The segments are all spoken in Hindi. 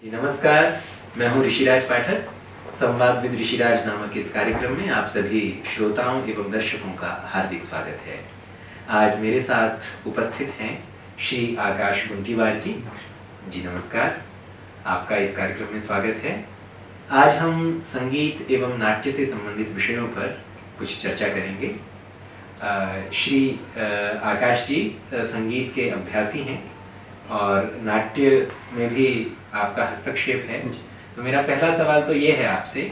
जी नमस्कार, मैं हूं ऋषिराज पाठक। संवाद विद ऋषिराज नामक इस कार्यक्रम में आप सभी श्रोताओं एवं दर्शकों का हार्दिक स्वागत है। आज मेरे साथ उपस्थित हैं श्री आकाश गुंटीवार जी। जी नमस्कार, आपका इस कार्यक्रम में स्वागत है। आज हम संगीत एवं नाट्य से संबंधित विषयों पर कुछ चर्चा करेंगे। श्री आकाश जी संगीत के अभ्यासी हैं और नाट्य में भी आपका हस्तक्षेप है। तो मेरा पहला सवाल तो ये है आपसे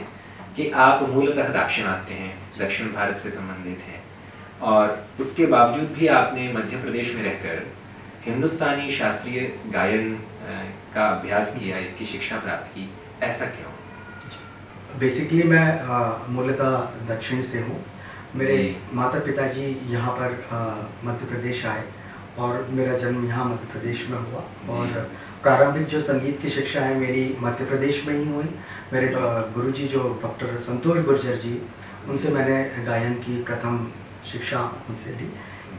कि आप मूलतः दाक्षिणात्य हैं, दक्षिण भारत से संबंधित हैं, और उसके बावजूद भी आपने मध्य प्रदेश में रहकर हिंदुस्तानी शास्त्रीय गायन का अभ्यास किया, इसकी शिक्षा प्राप्त की, ऐसा क्यों? बेसिकली मैं मूलतः दक्षिण से हूँ। मेरे माता पिताजी यहाँ पर मध्य प्रदेश आए और मेरा जन्म यहाँ मध्य प्रदेश में हुआ और प्रारंभिक जो संगीत की शिक्षा है मेरी मध्य प्रदेश में ही हुई। मेरे गुरुजी जो डॉक्टर संतोष गुर्जर जी, उनसे मैंने गायन की प्रथम शिक्षा उनसे ली।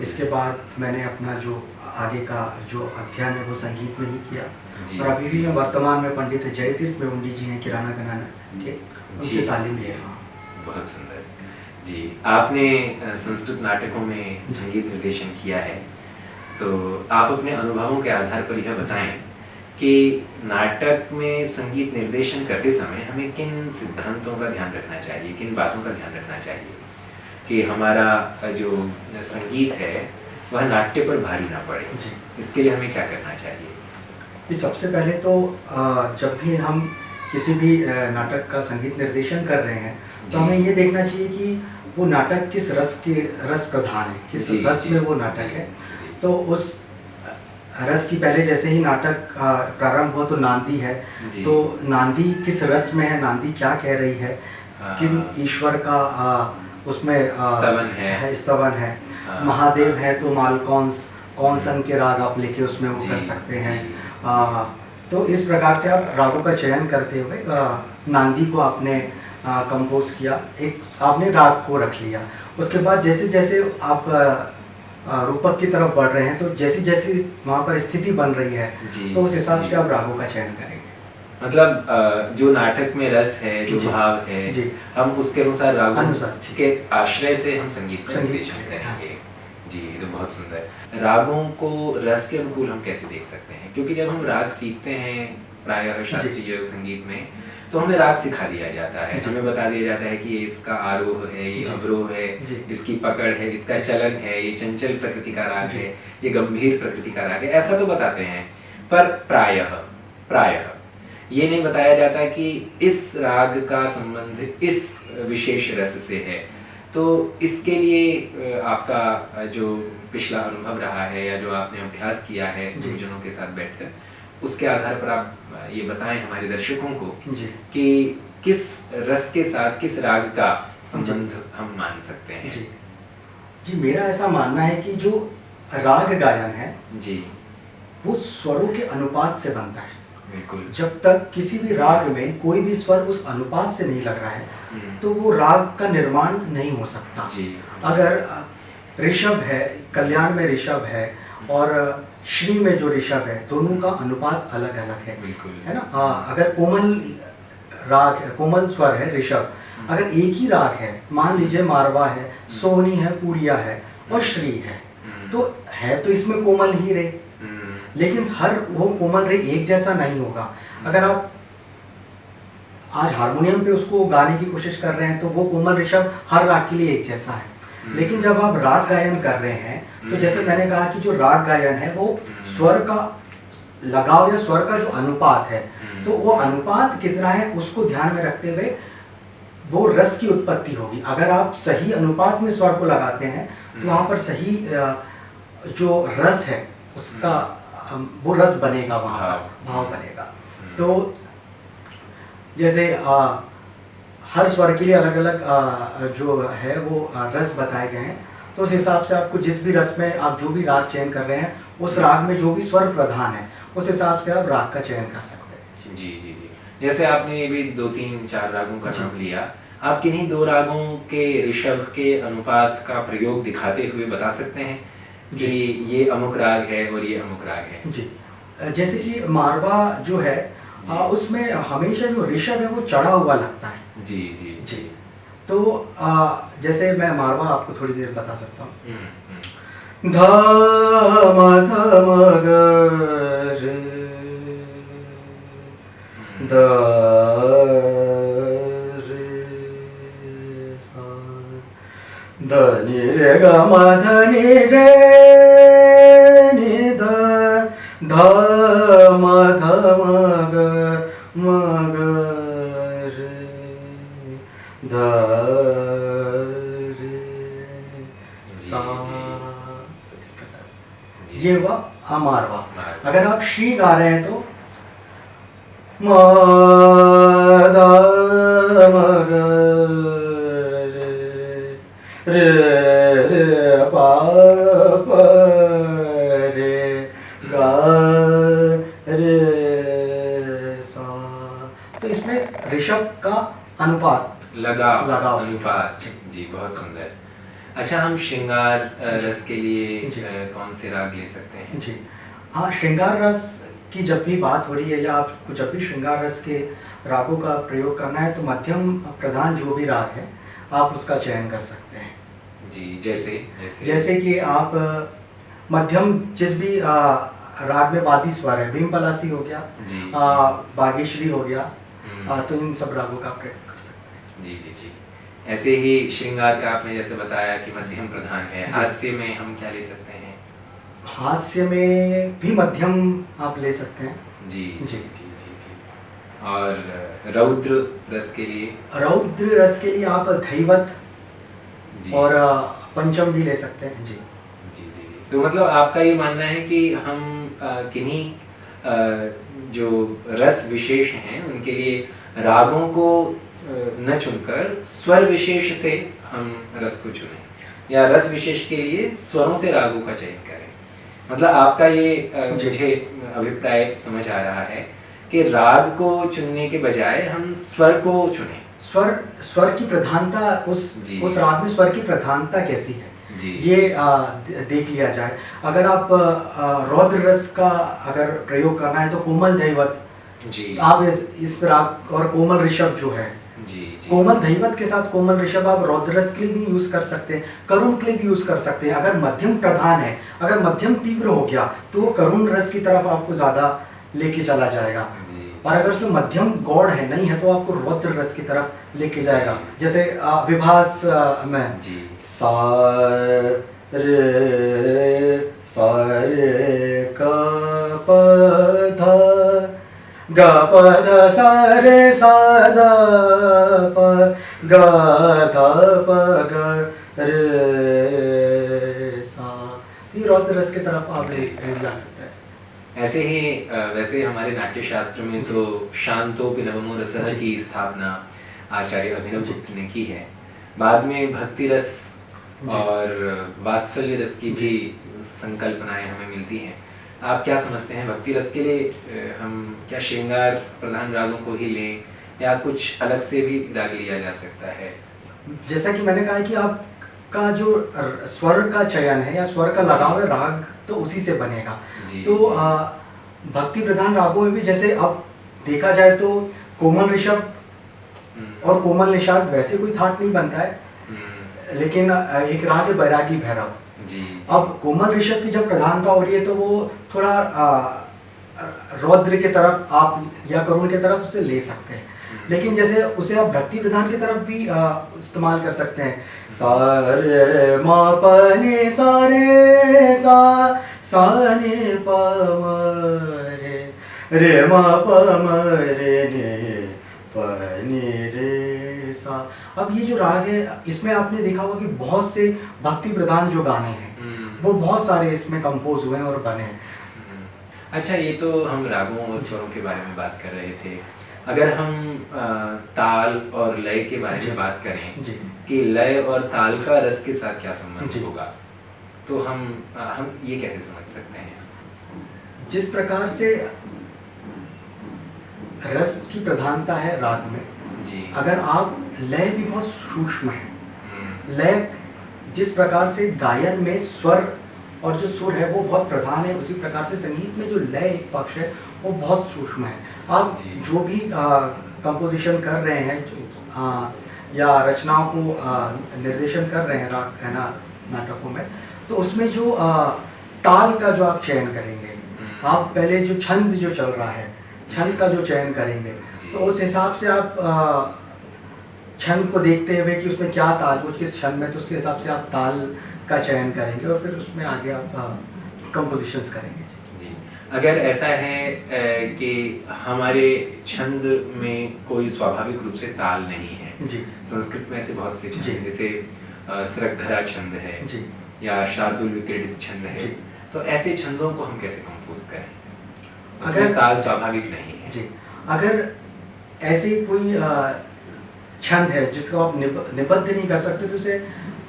इसके बाद मैंने अपना जो आगे का जो अध्ययन है वो संगीत में ही किया और अभी भी मैं वर्तमान में पंडित जयतीर्थ मेवुंडी जी हैं किराना घराना के, उनसे तालीम ले रहा हूँ। बहुत सुंदर जी। आपने संस्कृत नाटकों में संगीत निर्देशन किया है, तो आप अपने अनुभवों के आधार पर यह बताएं कि नाटक में संगीत निर्देशन करते समय हमें किन सिद्धांतों का ध्यान रखना चाहिए, किन बातों का ध्यान रखना चाहिए कि हमारा जो संगीत है वह नाट्य पर भारी ना पड़े। इसके लिए हमें क्या करना चाहिए? सबसे पहले तो जब भी हम किसी भी नाटक का संगीत निर्देशन कर रहे हैं तो हमें ये देखना चाहिए कि वो नाटक किस रस प्रधान है, किस रस में वो नाटक है। तो उस रस की पहले जैसे ही नाटक प्रारंभ हुआ तो नांदी है, तो नांदी किस रस में है, नांदी क्या कह रही है, किन ईश्वर का उसमें स्तवन है। महादेव है तो कौन सन के राग आप लेके उसमें वो कर सकते हैं। तो इस प्रकार से आप रागों का चयन करते हुए नांदी को आपने कंपोज किया, एक आपने राग को रख लिया। उसके बाद जैसे जैसे आप रूपक की तरफ बढ़ रहे हैं तो जैसी जैसी वहाँ पर स्थिति बन रही है तो उस हिसाब से आप रागों का चयन करेंगे। मतलब जो नाटक में रस है, जो भाव है, हम उसके अनुसार रागों के आश्रय से हम संगीत निर्देशन करेंगे। जी, तो बहुत सुंदर। रागों को रस के अनुकूल हम कैसे देख सकते हैं? क्योंकि जब हम राग सीखते हैं प्रायः शास्त्रीय संगीत में तो हमें राग सिखा दिया जाता है, हमें बता दिया जाता है कि ये इसका आरोह है, ये अवरोह है, इसकी पकड़ है, इसका चलन है, ये चंचल प्रकृति का राग है, ये गंभीर प्रकृति का राग है, ऐसा तो बताते हैं। पर प्रायः ये नहीं बताया जाता कि इस राग का संबंध इस विशेष रस से है। तो इसके लिए आपका जो पिछला अनुभव रहा है या जो आपने अभ्यास किया है गुरुजनों के साथ बैठकर, उसके आधार पर आप ये बताएं हमारे दर्शकों को कि किस रस के साथ किस राग का संबंध हम मान सकते हैं। जी, मेरा ऐसा मानना है कि जो राग गायन है वो स्वरों के अनुपात से बनता है। बिल्कुल। जब तक किसी भी राग में कोई भी स्वर उस अनुपात से नहीं लग रहा है तो वो राग का निर्माण नहीं हो सकता। अगर ऋषभ है, कल्याण में ऋषभ है और श्री में जो ऋषभ है, दोनों का अनुपात अलग अलग है, है ना। अगर कोमल स्वर है ऋषभ, अगर एक ही राग है, मान लीजिए मारवा है, सोहनी है, पूरिया है और श्री है, तो है तो इसमें कोमल ही रे, लेकिन हर वो कोमल रे एक जैसा नहीं होगा। अगर आप आज हारमोनियम पे उसको गाने की कोशिश कर रहे हैं तो वो कोमल ऋषभ हर राग के लिए एक जैसा है। लेकिन जब आप राग गायन कर रहे हैं तो जैसे मैंने कहा कि जो राग गायन है वो स्वर का लगाव या स्वर का जो अनुपात है, तो वो अनुपात कितना है उसको ध्यान में रखते हुए वो रस की उत्पत्ति होगी। अगर आप सही अनुपात में स्वर को लगाते हैं तो वहाँ पर सही जो रस है उसका वो रस बनेगा, वहाँ भाव बनेगा। तो जैसे हर स्वर के लिए अलग अलग जो है वो रस बताए गए हैं, तो उस हिसाब से आपको जिस भी रस में आप जो भी राग चयन कर रहे हैं उस राग में जो भी स्वर प्रधान है उस हिसाब से आप राग का चयन कर सकते हैं। जी जी जी। जैसे आपने भी 2-3-4 रागों का नाम लिया, आप किन्हीं 2 रागों के ऋषभ के अनुपात का प्रयोग दिखाते हुए बता सकते हैं कि ये अमुक राग है और ये अमुक राग है? जी, जैसे कि मारवा जो है उसमें हमेशा जो ऋषभ है वो चढ़ा हुआ लगता है। जी जी जी। तो जैसे मैं मारवा आपको थोड़ी देर बता सकता हूँ। ध म ध म ग रे ध रे सा ध नि रे ग म ध नि रे नि ध ध म ध म ग म ग रे ध रे सा। ये हुआ अमारवा। अगर आप श्री गा रहे हैं तो म ध म ग रे रे प प रे गा रे सा। तो इसमें ऋषभ का अनुपात लगाव अनुपात। जी बहुत सुंदर। अच्छा, हम श्रृंगार रस के लिए कौन से राग ले सकते हैं? जी हाँ, श्रृंगार रस की जब भी बात हो रही है या आपको जब भी श्रृंगार रस के रागों का प्रयोग करना है तो मध्यम प्रधान जो भी राग है आप उसका चयन कर सकते हैं। जी। जैसे कि आप मध्यम जिस भी राग में वादी स्वर है, भीम पलासी हो गया, बागेश्वरी हो गया, तो इन सब रागों का प्रयोग कर सकते हैं। जी जी जी। ऐसे ही श्रृंगार का आपने जैसे बताया कि मध्यम प्रधान है। हास्य में हम क्या ले सकते हैं? हास्य में भी मध्यम आप ले सकते हैं। जी जी जी जी जी। और रौद्र रस के लिए? रौद्र रस के लिए आप धैवत और पंचम भी ले सकते हैं। जी जी जी। तो मतलब आपका ये मानना है कि हम किन्हीं जो रस विशेष हैं उनके लिए रागों को न चुनकर स्वर विशेष से हम रस को चुनें, या रस विशेष के लिए स्वरों से रागों का चयन करें। मतलब आपका ये मुझे अभिप्राय समझ आ रहा है कि राग को चुनने के बजाय हम स्वर को चुनें। स्वर की प्रधानता उस राग में स्वर की प्रधानता कैसी है ये देख लिया जाए। अगर आप रौद्र रस का अगर प्रयोग करना है तो कोमल धैवत जी आप इस राग और कोमल ऋषभ जो है जी। कोमल धैवत के साथ कोमल ऋषभ आप रौद्र रस के लिए भी यूज कर सकते हैं, करुण के लिए भी यूज कर सकते हैं। अगर मध्यम प्रधान है, अगर मध्यम तीव्र हो गया तो वो करुण रस की तरफ आपको ज्यादा लेके चला जाएगा, और अगर उसमें मध्यम गौड़ है नहीं है तो आपको रौद्र रस की तरफ लेके जाएगा। जैसे विभास में जी सा रे क प ध ग प ध सा रे सा ध प ग ध प ग रे सा। ये रौद्र रस की तरफ आप जा सकते हैं। ऐसे ही वैसे हमारे नाट्य शास्त्र में तो शांतोपि नवमो रसः की स्थापना आचार्य अभिनव गुप्त ने की है। बाद में भक्ति रस और वात्सल्य रस की भी संकल्पनाएं हमें मिलती हैं। आप क्या समझते हैं, भक्ति रस के लिए हम क्या श्रृंगार प्रधान रागों को ही लें या कुछ अलग से भी राग लिया जा सकता है? जैसा कि मैंने कहा कि आपका जो स्वर का चयन है या स्वर का लगाव है, राग तो उसी से बनेगा। तो भक्ति प्रधान रागों में भी जैसे अब देखा जाए तो कोमल ऋषभ और कोमल निषाद वैसे कोई थाट नहीं बनता है, लेकिन एक राग है बैरागी भैरव जी। अब कोमल ऋषभ की जब प्रधानता हो रही है तो वो थोड़ा रौद्र के तरफ आप या करुण के तरफ से ले सकते हैं, लेकिन जैसे उसे आप भक्ति प्रधान की तरफ भी इस्तेमाल कर सकते हैं। सा रे म प नि सा रे सा सा नि प म रे म प म रे नि प नि रे सा। अब ये जो राग है इसमें आपने देखा होगा कि बहुत से भक्ति प्रधान जो गाने हैं वो बहुत सारे इसमें कंपोज हुए हैं और बने हैं। अच्छा, ये तो हम रागों और स्वरों के बारे में बात कर रहे थे। अगर हम ताल और लय के बारे में बात करें कि लय और ताल का रस के साथ क्या संबंध होगा, तो हम ये कैसे समझ सकते हैं? जिस प्रकार से रस की प्रधानता है राग में जी, अगर आप लय भी बहुत सूक्ष्म है, लय जिस प्रकार से गायन में स्वर और जो सुर है वो बहुत प्रधान है। उसी प्रकार से संगीत में जो लय एक पक्ष है वो बहुत सूक्ष्म है। आप जो भी कंपोजिशन कर रहे हैं या रचनाओं को निर्देशन कर रहे हैं राग है ना नाटकों में, तो उसमें जो ताल का जो आप चयन करेंगे, आप पहले जो छंद जो चल रहा है छंद का जो चयन करेंगे, तो उस हिसाब से आप छंद को देखते हुए कि उसमें क्या ताल, कुछ किस छंद में, तो उसके हिसाब से आप ताल का चयन करेंगे और फिर उसमें आगे आप कंपोजिशंस करेंगे। जी, अगर ऐसा है कि हमारे छंद में कोई स्वाभाविक रूप से ताल नहीं है जी, संस्कृत में ऐसे बहुत से छंद हैं, जैसे स्रग्धरा छंद है जी, या शार्दुल विक्रीडित छंद है, तो ऐसे छंदों को हम कैसे कंपोज करें अगर ताल स्वाभाविक नहीं है? जी, अगर ऐसे कोई छंद है जिसको आप निबद्ध नहीं कर सकते, तो उसे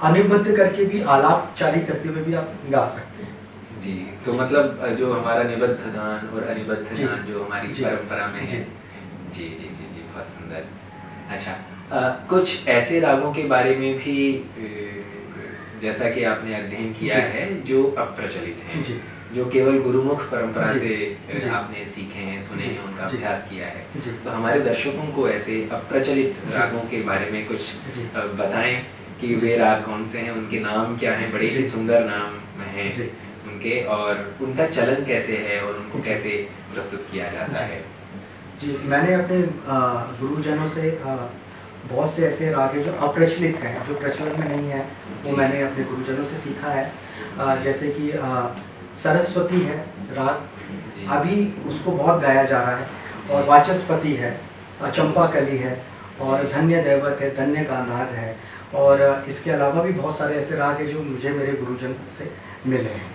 अनिबद्ध करके भी आलाप जारी करते हुए भी आप गा सकते हैं। जी, तो मतलब जो हमारा निबद्ध गान और अनिबद्ध गान जो हमारी परंपरा में है। जी जी जी जी, बहुत सुंदर। अच्छा, कुछ ऐसे रागों के बारे में भी जैसा कि आपने अध्ययन किया है जो अप्रचलित हैं, जो केवल गुरुमुख परंपरा से आपने सीखे हैं, सुने हैं, उनका अभ्यास किया है, तो हमारे दर्शकों को ऐसे अप्रचलित रागों के बारे में कुछ बताएं कि वे राग कौन से हैं, उनके नाम क्या हैं, बड़े ही सुंदर नाम हैं उनके, और उनका चलन कैसे है और उनको कैसे प्रस्तुत किया जाता है। जी, मैंने अपने गुरुजनों से बहुत से ऐसे राग हैं जो अप्रचलित हैं, जो प्रचलन में नहीं है, वो मैंने अपने गुरुजनों से सीखा है। जैसे कि सरस्वती है राग, अभी उसको बहुत गाया जा रहा है, और वाचस्पति है, चंपाकली है, और धन्य दैवत है, धन्य गांधार है, और इसके अलावा भी बहुत सारे ऐसे राग हैं जो मुझे मेरे गुरुजन से मिले हैं।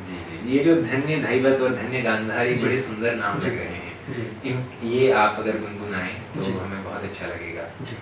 जी जी, ये जो धन्य दैवत और धन्य गांधार, ये बड़े सुंदर नाम लग रहे हैं जी। ये आप अगर गुनगुनाएं तो हमें बहुत अच्छा लगेगा जी।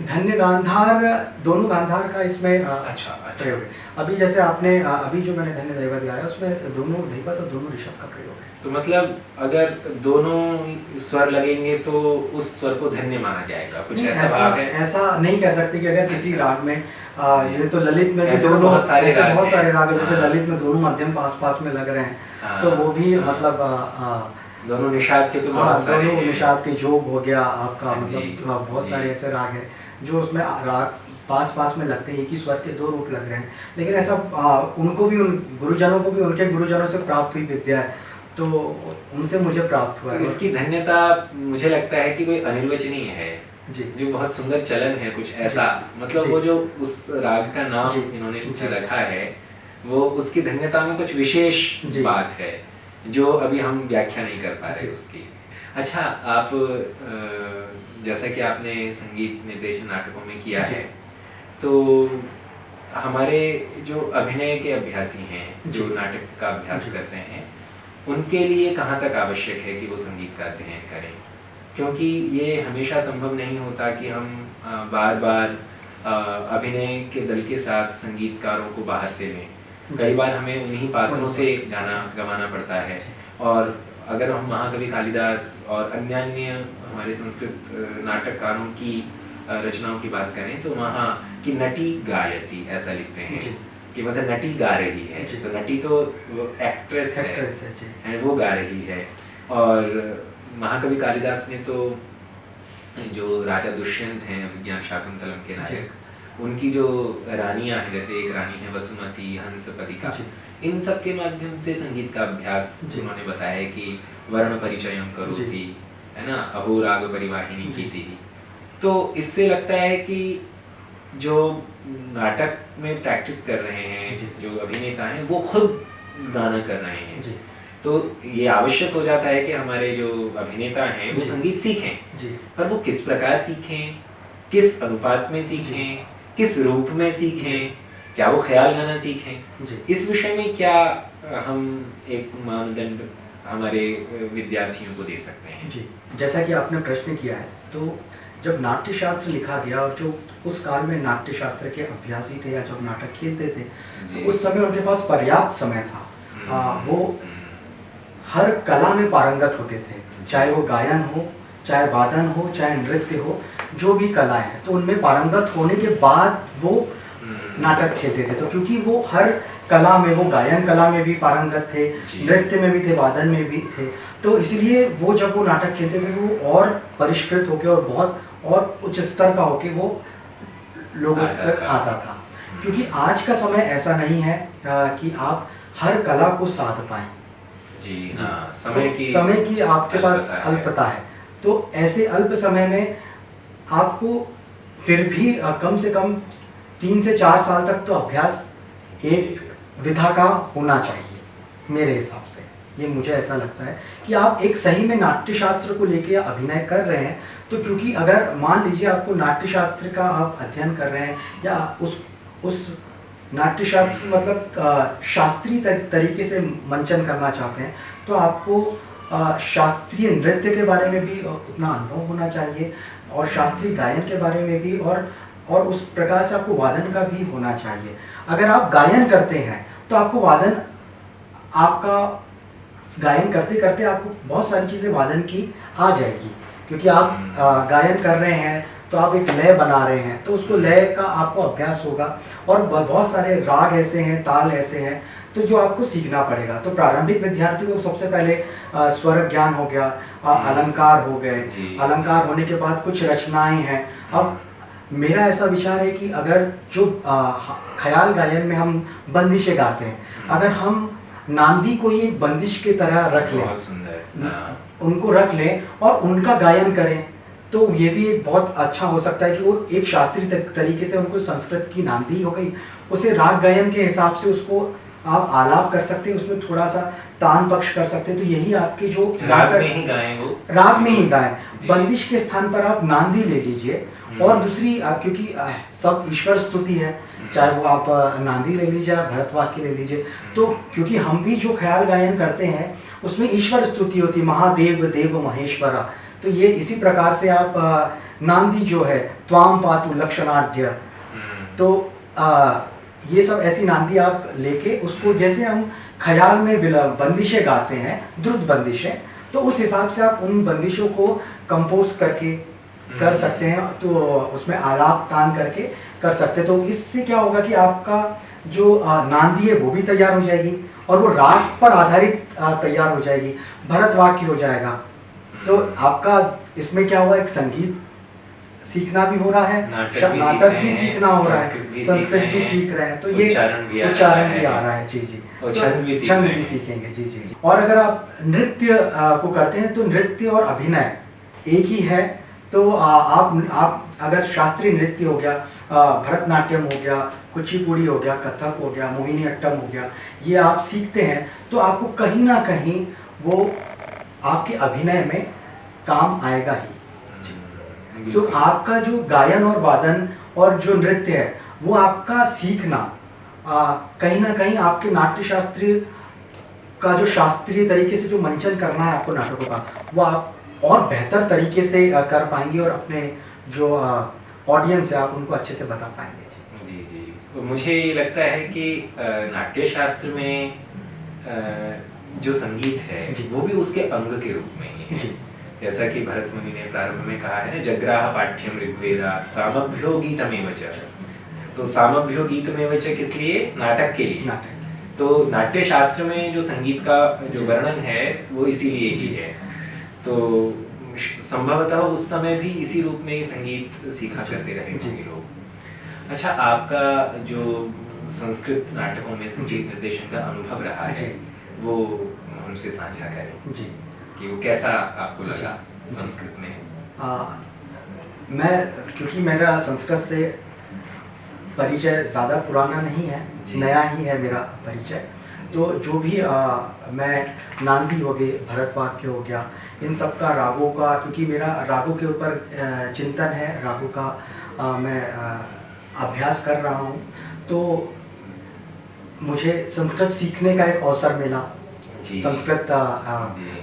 धन्य गांधार, दोनों गांधार का इसमें प्रयोग है। अभी जैसे आपने अभी जो मैंने धन्य दैवत गाया उसमें दोनों दैवत और दोनों ऋषभ का प्रयोग है। तो मतलब अगर दोनों स्वर लगेंगे तो उस स्वर को धन्य माना जाएगा, कुछ ऐसा भाव है? ऐसा नहीं कह सकते कि अगर किसी राग में ये तो ललित में भी दोनों बहुत सारे राग है, जैसे ललित में दोनों मध्यम पास पास में लग रहे हैं, तो वो भी मतलब दोनों निषाद के तो बहुत सारे दोनों निषाद के जोग हो गया आपका, मतलब बहुत सारे ऐसे राग हैं जो उसमें राग पास पास में लगते हैं, एक ही स्वर के दो रूप लग रहे हैं, लेकिन ऐसा उनको भी उन गुरुजनों को भी उनके गुरुजनों से प्राप्त हुई विद्या है, तो उनसे मुझे प्राप्त हुआ है। तो इसकी धन्यता मुझे लगता है कि कोई अनिर्वचनीय है जी, जो बहुत सुंदर चलन है कुछ ऐसा, मतलब वो जो उस राग का नाम इन्होंने रखा है वो उसकी धन्यता में कुछ विशेष बात है जो अभी हम व्याख्या नहीं कर पा रहे उसकी। अच्छा, आप जैसा कि आपने संगीत निर्देशन नाटकों में किया है, तो हमारे जो अभिनय के अभ्यासी हैं जो नाटक का अभ्यास करते हैं, उनके लिए कहाँ तक आवश्यक है कि वो संगीत का अध्ययन करें, क्योंकि ये हमेशा संभव नहीं होता कि हम बार बार अभिनय के दल के साथ संगीतकारों को बाहर से लें, कई बार हमें उन्हीं पात्रों से गाना गवाना पड़ता है, और अगर हम महाकवि कालिदास और अन्य हमारे संस्कृत नाटककारों की रचनाओं की बात करें तो वहाँ की नटी गायती ऐसा लिखते हैं कि मतलब नटी गा रही है, तो नटी तो एक्ट्रेस है वो गा रही है। और महाकवि कालिदास ने तो जो राजा दुष्यंत हैं विज्ञान शाकुंतलम के नायक, उनकी जो रानियां हैं, जैसे एक रानी है वसुमती, हंसपतिका, इन सब के माध्यम से संगीत का अभ्यास उन्होंने बताया कि वर्ण परिचयम करोति, है ना, अहो राग परिवाहिनी कीति, तो इससे लगता है कि जो नाटक में प्रैक्टिस कर रहे हैं, जो अभिनेता हैं, वो खुद गाना कर रहे हैं जी। तो ये आवश्यक हो जाता है कि हमारे जो अभिनेता हैं वो संगीत सीखें जी। पर वो किस प्रकार सीखें, किस अनुपात में सीखें, किस रूप में सीखें, क्या वो ख्याल गाना सीखें जी। इस विषय में क्या हम एक मानदंड हमारे विद्यार्थियों को दे सकते हैं जी। जैसा कि आपने प्रश्न किया है, तो जब नाट्य शास्त्र लिखा गया और जो उस काल में नाट्य शास्त्र के अभ्यासी थे या जो नाटक खेलते थे, तो उस समय उनके पास पर्याप्त समय था। वो हर कला में पारंगत होते थे, चाहे वो गायन हो, चाहे वादन हो, चाहे नृत्य हो, जो भी कला है, तो उनमें पारंगत होने के बाद वो नाटक खेलते थे। तो क्योंकि वो हर कला में, वो गायन कला में भी पारंगत थे, नृत्य में भी थे, वादन में भी थे, तो इसलिए वो जब वो नाटक खेलते थे वो और परिष्कृत होके और बहुत और उच्च स्तर का होके वो लोगों तक आता था। क्योंकि आज का समय ऐसा नहीं है कि आप हर कला को साध पाएं जी। हाँ, समय की आपके पास अल्पता है। तो ऐसे अल्प समय में आपको फिर भी कम से कम 3 से 4 साल तक तो अभ्यास एक विधा का होना चाहिए मेरे हिसाब से। ये मुझे ऐसा लगता है कि आप एक सही में नाट्य शास्त्र को लेके अभिनय कर रहे हैं, तो क्योंकि अगर मान लीजिए आपको नाट्य शास्त्र का आप अध्ययन कर रहे हैं या उस नाट्य शास्त्र मतलब शास्त्रीय तरीके से मंचन करना चाहते हैं, तो आपको शास्त्रीय नृत्य के बारे में भी उतना अनुभव होना चाहिए और शास्त्रीय गायन के बारे में भी और उस प्रकार से आपको वादन का भी होना चाहिए। अगर आप गायन करते हैं तो आपको वादन, आपका गायन करते करते आपको बहुत सारी चीज़ें वादन की आ जाएगी, क्योंकि आप गायन कर रहे हैं तो आप एक लय बना रहे हैं, तो उसको लय का आपको अभ्यास होगा और बहुत सारे राग ऐसे हैं, ताल ऐसे हैं, तो जो आपको सीखना पड़ेगा। तो प्रारंभिक विद्यार्थी को सबसे पहले स्वर ज्ञान हो गया, अलंकार हो गए, अलंकार होने के बाद कुछ रचनाएं हैं। अब मेरा ऐसा विचार है कि अगर जो ख्याल गायन में हम बंदिशें गाते हैं, अगर हम नांदी को ही बंदिश की तरह रख लें, उनको रख लें और उनका गायन करें, तो ये भी एक बहुत अच्छा हो सकता है कि वो एक शास्त्रीय तरीके से, उनको संस्कृत की नांदी हो गई, उसे राग गायन के हिसाब से उसको आप आलाप कर सकते हैं, उसमें थोड़ा सा तान पक्ष कर सकते हैं। तो यही आपकी जो राग में ही गाएं, वो राग में ही गाएं, बंदिश के स्थान पर आप नांदी ले लीजिए। और दूसरी, क्योंकि सब ईश्वर स्तुति है, चाहे वो आप नांदी ले लीजिए, भरत वाक्य ले लीजिए, तो क्योंकि हम भी जो ख्याल गायन करते हैं उसमें ईश्वर स्तुति होती है, महादेव देव महेश्वरा। तो ये इसी प्रकार से आप नांदी जो है, त्वाम पातु लक्षणाढ्य, तो ये सब ऐसी नांदी आप लेके उसको, जैसे हम ख्याल में बंदिशें गाते हैं, द्रुत बंदिशें, तो उस हिसाब से आप उन बंदिशों को कंपोज करके कर सकते हैं, तो उसमें आलाप तान करके कर सकते हैं। तो इससे क्या होगा कि आपका जो नांदी है वो भी तैयार हो जाएगी और वो राग पर आधारित तैयार हो जाएगी, भरत वाक्य हो जाएगा। तो आपका इसमें क्या हुआ, एक संगीत सीखना भी हो रहा है, नाटक भी सीखना हो रहा है, संस्कृत भी सीख रहे हैं, तो ये उच्चारण भी आ रहा है। जी जी, छंद भी सीखेंगे। जी जी। और अगर आप नृत्य को करते हैं तो नृत्य और अभिनय एक ही है। तो आप अगर शास्त्रीय नृत्य हो गया, भरतनाट्यम हो गया, कुचिपुड़ी हो गया, कथक हो गया, मोहिनी अट्टम हो गया, ये आप सीखते हैं तो आपको कहीं ना कहीं वो आपके अभिनय में काम आएगा ही। तो आपका जो गायन और वादन और जो नृत्य है वो आपका सीखना कहीं ना कहीं आपके नाट्य शास्त्रीय का, जो शास्त्रीय तरीके से जो मंचन करना है आपको नाटकों का, वो आप और बेहतर तरीके से कर पाएंगे और अपने जो ऑडियंस है आप उनको अच्छे से बता पाएंगे। जी जी, मुझे ये लगता है कि नाट्य शास्त्र में जो संगीत है वो भी उसके अंग के रूप में ही है। जैसा कि भरत मुनि ने प्रारंभ में कहा है ना, जग्राह पाठ्यम ऋग्वेदा सामभ्यो गीतमेव च। तो सामभ्यो गीतमेव च किस लिए? नाटक के लिए। तो नाट्य शास्त्र में जो संगीत का जो वर्णन है वो इसीलिए ही है। तो संभवतः उस समय भी इसी रूप में ही संगीत सीखा करते रहे होंगे लोग। अच्छा, आपका जो संस्कृत नाटकों में संगीत निर्देशन का अनुभव रहा है वो हमसे साझा करें जी, कि वो कैसा आपको लगा संस्कृत में? मैं, क्योंकि मेरा संस्कृत से परिचय ज़्यादा पुराना नहीं है, नया ही है मेरा परिचय, तो जो भी मैं नांदी हो गई, भरतवाक्य हो गया, इन सब का रागों का, क्योंकि मेरा रागों के ऊपर चिंतन है, रागों का मैं अभ्यास कर रहा हूँ, तो मुझे संस्कृत सीखने का एक अवसर मिला। संस्कृत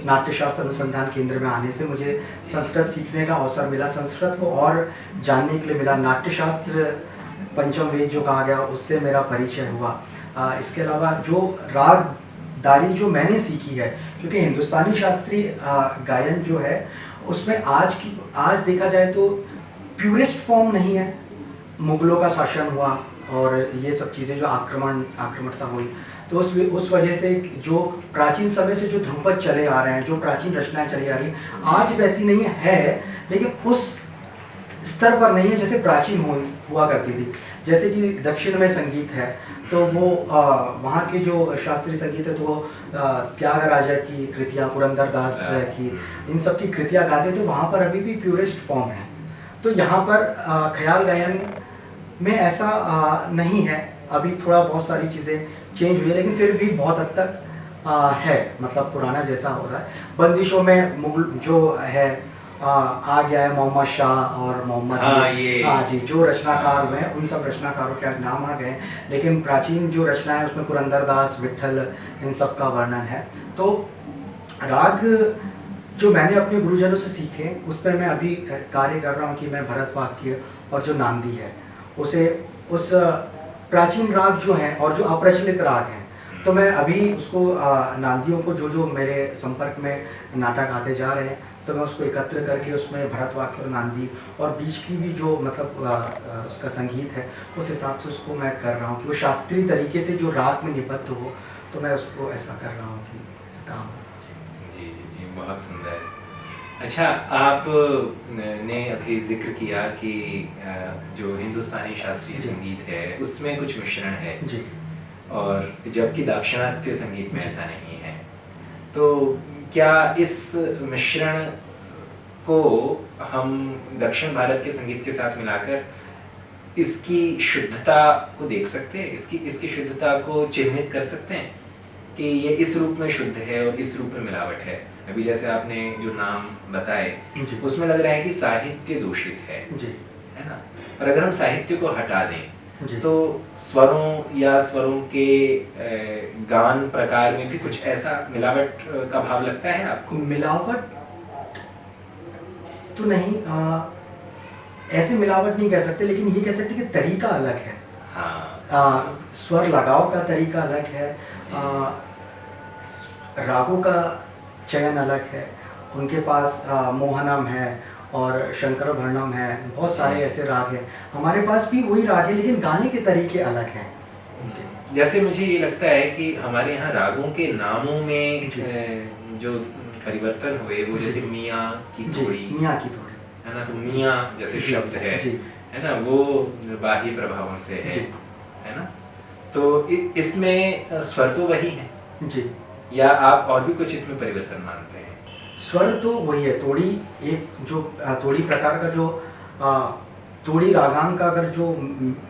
नाट्यशास्त्र अनुसंधान केंद्र में आने से मुझे संस्कृत सीखने का अवसर मिला, संस्कृत को और जानने के लिए मिला। नाट्यशास्त्र पंचम वेद जो कहा गया उससे मेरा परिचय हुआ। इसके अलावा जो रागदारी जो मैंने सीखी है, क्योंकि हिंदुस्तानी शास्त्रीय गायन जो है उसमें आज देखा जाए तो प्यूरेस्ट फॉर्म नहीं है। मुगलों का शासन हुआ और ये सब चीज़ें जो आक्रमणता हुई, तो उस वजह से जो प्राचीन समय से जो ध्रुपद चले आ रहे हैं, जो प्राचीन रचनाएं चली आ रही हैं, आज वैसी नहीं है, लेकिन उस स्तर पर नहीं है जैसे प्राचीन हुआ करती थी। जैसे कि दक्षिण में संगीत है तो वो वहाँ के जो शास्त्रीय संगीत है तो वो त्यागराजा की कृतियाँ, पुरंदरदास की, इन सब की कृतियाँ गाते, तो वहाँ पर अभी भी प्यूरेस्ट फॉर्म है। तो यहाँ पर ख्याल गायन में ऐसा नहीं है, अभी थोड़ा बहुत सारी चीज़ें चेंज हुई है, लेकिन फिर भी बहुत हद तक है, मतलब पुराना जैसा हो रहा है। बंदिशों में मुगल जो है आ गया है, मोहम्मद शाह और मोहम्मद जी जो रचनाकार हुए हैं, उन सब रचनाकारों के नाम आ गए, लेकिन प्राचीन जो रचना है उसमें पुरंदरदास, विट्ठल, इन सब का वर्णन है। तो राग जो मैंने अपने गुरुजनों से सीखे उस पर मैं अभी कार्य कर रहा हूँ कि मैं भरतवाक्य और जो नांदी है उसे, उस प्राचीन राग जो हैं और जो अप्रचलित राग हैं, तो मैं अभी उसको नांदियों को जो मेरे संपर्क में नाटक आते जा रहे हैं, तो मैं उसको एकत्र करके उसमें भरतवाक्य और नांदी और बीच की भी जो मतलब उसका संगीत है उस हिसाब से उसको मैं कर रहा हूँ कि वो शास्त्रीय तरीके से जो राग में निबद्ध हो, तो मैं उसको ऐसा कर रहा हूँ कि ऐसा काम हो। जी जी जी, बहुत सुंदर। अच्छा, आप ने अभी जिक्र किया कि जो हिंदुस्तानी शास्त्रीय संगीत है उसमें कुछ मिश्रण है जी, और जबकि दाक्षिणात्य संगीत में ऐसा नहीं है, तो क्या इस मिश्रण को हम दक्षिण भारत के संगीत के साथ मिलाकर इसकी शुद्धता को देख सकते हैं, इसकी शुद्धता को चिन्हित कर सकते हैं कि ये इस रूप में शुद्ध है और इस रूप में मिलावट है? अभी जैसे आपने जो नाम बताए उसमें लग रहा है कि साहित्य दूषित है ना, और अगर हम साहित्य को हटा दें तो स्वरों या स्वरों के गान प्रकार में भी कुछ ऐसा मिलावट का भाव लगता है आपको? मिलावट तो नहीं, ऐसे मिलावट नहीं कह सकते, लेकिन ये कह सकते कि तरीका अलग है। हाँ, स्वर लगाव का तरीका अलग है, रागों का चयन अलग है, उनके पास मोहनम है और शंकरभरणम है, बहुत सारे ऐसे राग हैं। हमारे पास भी वही राग है, लेकिन गाने के तरीके अलग हैं उनके। जैसे मुझे ये लगता है कि हमारे यहाँ रागों के नामों में जो परिवर्तन हुए वो जैसे मियाँ की तोड़ी है ना, तो मियाँ जैसे शब्द है ना, वो बाह्य प्रभावों से है ना, तो इसमें स्वर तो वही है जी, या आप और भी कुछ इसमें परिवर्तन मानते हैं? स्वर तो वही है। तोड़ी एक जो तोड़ी प्रकार का जो तोड़ी रागांग का अगर जो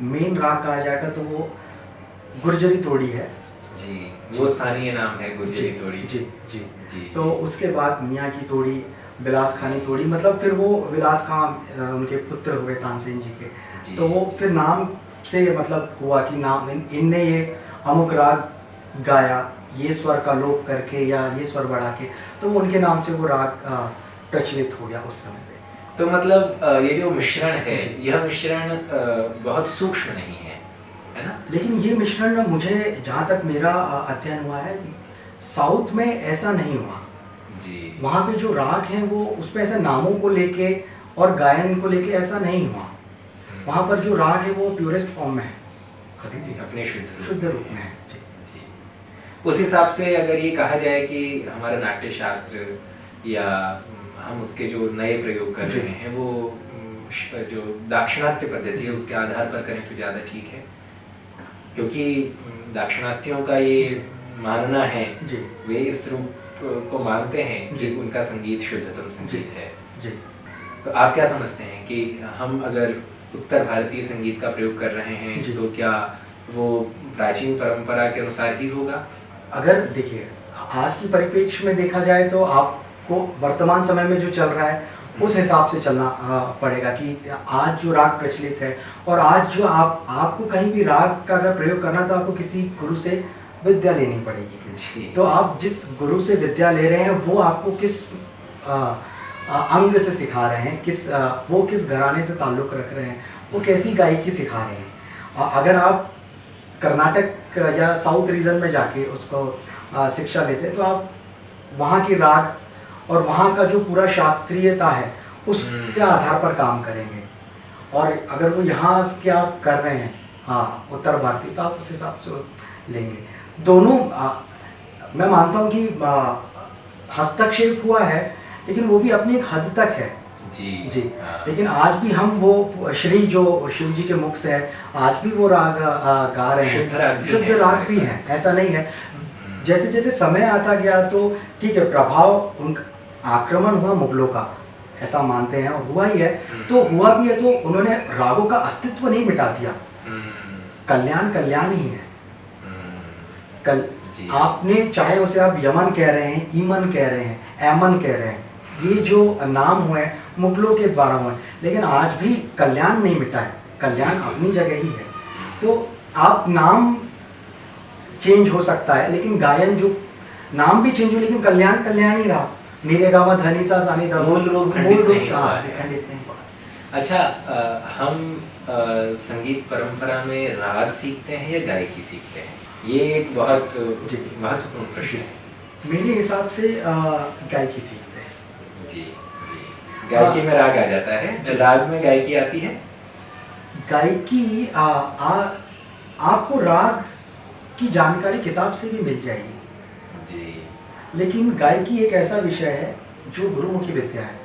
मेन राग कहा जाएगा तो वो गुर्जरी तोड़ी है जी, वो स्थानीय नाम है गुर्जरी तोड़ी जी जी जी। तो उसके बाद मियाँ की तोड़ी, विलास खानी तोड़ी, मतलब फिर वो विलास खां उनके पुत्र हुए तानसेन जी के, तो वो फिर नाम से मतलब हुआ कि नाम इनने ये अमुक राग गाया, ये स्वर का लोप करके या ये स्वर बढ़ा के, तो उनके नाम से वो राग प्रचलित हो गया उस समय पे। तो मतलब ये जो मिश्रण है, यह मिश्रण बहुत सूक्ष्म नहीं है ना? लेकिन ये मिश्रण मुझे जहाँ तक मेरा अध्ययन हुआ है, साउथ में ऐसा नहीं हुआ जी। वहाँ पे जो राग हैं वो उसमें ऐसे नामों को लेके और गायन को लेके ऐसा नहीं हुआ। वहाँ पर जो राग है वो प्योरेस्ट फॉर्म में है, अपने शुद्ध रूप में है जी। उस हिसाब से अगर ये कहा जाए कि हमारा नाट्य शास्त्र या हम उसके जो नए प्रयोग कर रहे हैं वो जो दाक्षिणात्य पद्धति है उसके आधार पर करें तो ज़्यादा ठीक है, क्योंकि दाक्षिणात्यों का ये मानना है, वे इस रूप को मानते हैं कि उनका संगीत शुद्धतम संगीत है। तो आप क्या समझते हैं कि हम अगर उत्तर भारतीय संगीत का प्रयोग कर रहे हैं तो क्या वो प्राचीन परंपरा के अनुसार ही होगा? अगर देखिए आज की परिप्रेक्ष्य में देखा जाए तो आपको वर्तमान समय में जो चल रहा है उस हिसाब से चलना पड़ेगा कि आज जो राग प्रचलित है और आज जो आपको कहीं भी राग का अगर प्रयोग करना तो आपको किसी गुरु से विद्या लेनी पड़ेगी। तो आप जिस गुरु से विद्या ले रहे हैं वो आपको किस अंग से सिखा रहे हैं, वो किस घराने से ताल्लुक़ रख रहे हैं, वो कैसी गायकी सिखा रहे हैं। अगर आप कर्नाटक या साउथ रीजन में जाके उसको शिक्षा लेते हैं तो आप वहाँ की राग और वहाँ का जो पूरा शास्त्रीयता है उसके आधार पर काम करेंगे, और अगर वो यहाँ के आप कर रहे हैं उत्तर भारतीय तो आप उस हिसाब से लेंगे। दोनों मैं मानता हूँ कि हस्तक्षेप हुआ है लेकिन वो भी अपनी एक हद तक है जी। लेकिन आज भी हम वो श्री जो शिव जी के मुख से है आज भी वो राग गा रहे हैं, शुद्ध राग भी है, ऐसा नहीं है। जैसे जैसे समय आता गया तो ठीक है, प्रभाव उनका आक्रमण हुआ मुगलों का, ऐसा मानते हैं, हुआ ही है तो हुआ भी है, तो उन्होंने रागों का अस्तित्व नहीं मिटा दिया। कल्याण कल्याण ही है। आपने चाहे उसे आप यमन कह रहे हैं, ईमन कह रहे हैं, ऐमन कह रहे हैं, ये जो नाम हुए मुगलों के द्वारा हुए, लेकिन आज भी कल्याण नहीं मिटा है, कल्याण अपनी जगह ही है। तो आप नाम चेंज हो सकता है लेकिन गायन जो नाम भी चेंज हो लेकिन कल्याण कल्याण ही रहा। नीरेगामा धनी सा सानी दा मूल रूप खंडित नहीं। अच्छा, हम संगीत परंपरा में राग सीखते हैं या गायकी सीखते हैं? ये एक बहुत महत्वपूर्ण प्रश्न है। मेरे हिसाब से गायकी सीखते हैं जी। गायकी में राग आ जाता है, राग में गायकी आती है। गायकी आपको राग की जानकारी किताब से भी मिल जाएगी जी, लेकिन गायकी एक ऐसा विषय है जो गुरुमुखी विद्या है।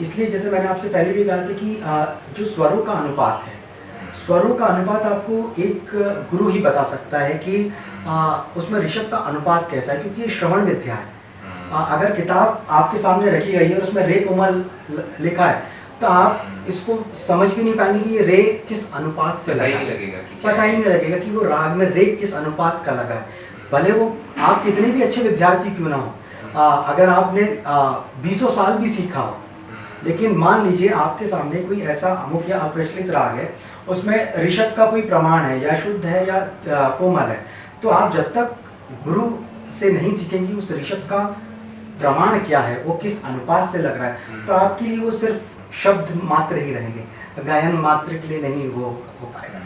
इसलिए जैसे मैंने आपसे पहले भी कहा था कि जो स्वरों का अनुपात है, स्वरों का अनुपात आपको एक गुरु ही बता सकता है कि उसमें ऋषभ का अनुपात कैसा है, क्योंकि ये श्रवण विद्या है। अगर किताब आपके सामने रखी गई है और उसमें रे कोमल लिखा है तो आप इसको समझ भी नहीं पाएंगे कि ये रे किस अनुपात से लगा है, पता ही नहीं लगेगा कि वो राग में रे किस अनुपात का लगा है, भले वो आप कितने भी अच्छे विद्यार्थी क्यों ना हो। अगर आपने 20 साल भी सीखा हो, लेकिन मान लीजिए आपके सामने कोई ऐसा अमुक या अप्रचलित राग है, उसमें ऋषभ का कोई प्रमाण है या शुद्ध है या कोमल है, तो आप जब तक गुरु से नहीं सीखेंगे उस ऋषभ का प्रमाण क्या है, वो किस अनुपात से लग रहा है, तो आपके लिए वो सिर्फ शब्द मात्र ही रहेंगे, गायन मात्र के लिए नहीं वो हो पाएगा।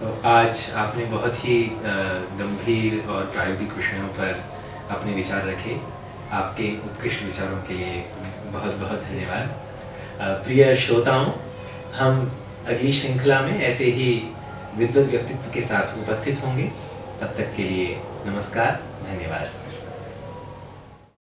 तो आज आपने बहुत ही गंभीर और प्रायोगिक विषयों पर अपने विचार रखे। आपके उत्कृष्ट विचारों के लिए बहुत बहुत धन्यवाद। प्रिय श्रोताओं, हम अगली श्रृंखला में ऐसे ही विद्वत व्यक्तित्व के साथ उपस्थित होंगे। तब तक के लिए नमस्कार, धन्यवाद।